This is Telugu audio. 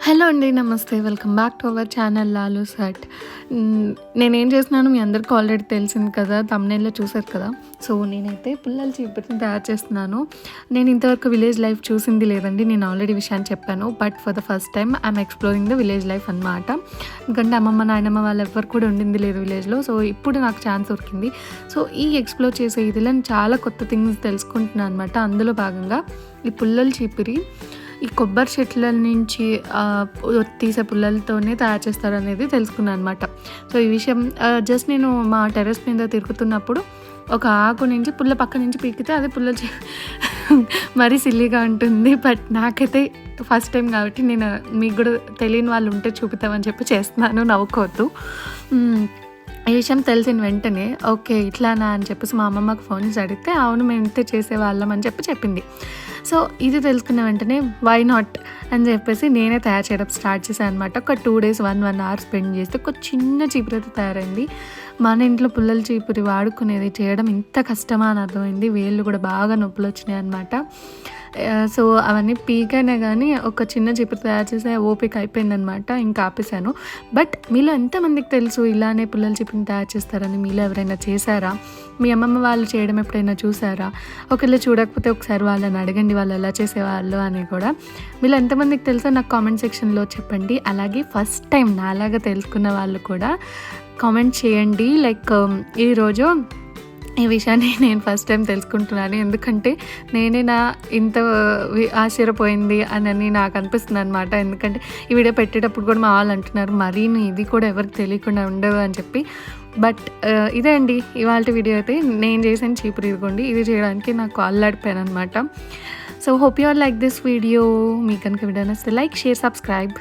హలో అండి, నమస్తే. Welcome back to our channel Lalu's hut. నేనేం చేస్తున్నానో మీ అందరికీ ఆల్రెడీ తెలిసింది కదా, థంబ్నెయిల్‌లో చూసారు కదా. సో నేనైతే పుల్లల చీపురుని తయారు చేస్తున్నాను. నేను ఇంతవరకు విలేజ్ లైఫ్ చూసింది లేదండి. నేను ఆల్రెడీ విషయాన్ని చెప్పాను. But for the first time I'm exploring the village life అనమాట. ఎందుకంటే అమ్మమ్మ నాయనమ్మ వాళ్ళు ఎవ్వరు కూడా ఉండింది లేదు విలేజ్లో. సో ఇప్పుడు నాకు ఛాన్స్ దొరికింది. సో ఈ ఎక్స్ప్లోర్ చేసే ఇదిలో నేను చాలా కొత్త థింగ్స్ తెలుసుకుంటున్నాను అనమాట. అందులో భాగంగా ఈ పుల్లల చీపురి ఈ కొబ్బరి చెట్ల నుంచి తీసే పుల్లలతోనే తయారు చేస్తారు అనేది తెలుసుకున్నాను అనమాట. సో ఈ విషయం జస్ట్ నేను మా టెర్రస్ మీద తిరుగుతున్నప్పుడు ఒక ఆకు నుంచి పుల్ల పక్క నుంచి పీకితే అది మరీ సిల్లీగా ఉంటుంది. బట్ నాకైతే ఫస్ట్ టైం కాబట్టి నేను మీకు కూడా తెలియని వాళ్ళు ఉంటే చూపుతామని చెప్పి చేస్తున్నాను, నవ్వుకోవద్దు. ఈ విషయం తెలిసిన వెంటనే ఓకే ఇట్లానా అని చెప్పేసి మా అమ్మమ్మకి ఫోన్ చేసి అడిగితే అవును మేము ఇంతే చేసేవాళ్ళం అని చెప్పింది. సో ఇది తెలుసుకున్న వెంటనే వై నాట్ అని చెప్పేసి నేనే తయారు చేయడం స్టార్ట్ చేశాను అనమాట. ఒక 2 days 1 hour స్పెండ్ చేస్తే ఒక చిన్న చీపురు అయితే తయారైంది. మన ఇంట్లో పుల్లల చీపురి వాడుకునేది చేయడం ఇంత కష్టమా అని అర్థమైంది. వేళ్ళు కూడా బాగా నొప్పులు వచ్చినాయి అనమాట. సో అవన్నీ పీకైనా కానీ ఒక చిన్న చీపురు తయారు చేసే ఓపిక అయిపోయిందనమాట. ఇంకా ఆపేశాను. బట్ మీలో ఎంతమందికి తెలుసు ఇలానే పుల్లల చీపురిని తయారు చేస్తారని? మీలో ఎవరైనా చేశారా? మీ అమ్మమ్మ వాళ్ళు చేయడం ఎప్పుడైనా చూసారా? ఒకవేళ చూడకపోతే ఒకసారి వాళ్ళని అడగండి వాళ్ళు ఎలా చేసేవాళ్ళు అని కూడా. మీలో ఎంతమందికి తెలుసో నాకు కామెంట్ సెక్షన్లో చెప్పండి. అలాగే ఫస్ట్ టైం నాలాగా తెలుసుకున్న వాళ్ళు కూడా కామెంట్ చేయండి. లైక్ ఈరోజు ఈ విషయాన్ని నేను ఫస్ట్ టైం తెలుసుకుంటున్నాను. ఎందుకంటే నేనే ఇంత ఆశ్చర్యపోయింది అని నాకు అనిపిస్తుంది అనమాట. ఎందుకంటే ఈ వీడియో పెట్టేటప్పుడు కూడా మా వాళ్ళు అంటున్నారు మరీ ఇది కూడా ఎవరికి తెలియకుండా ఉండదు అని చెప్పి. బట్ ఇదే అండి ఇవాళ వీడియో అయితే. నేను చేసిన చీపురు ఇదిగోండి. ఇది చేయడానికి నాకు అల్లాడిపోయాను అనమాట. So hope you are like this video. మీకు కనుక వీడియో నచ్చితే లైక్, షేర్, సబ్స్క్రైబ్.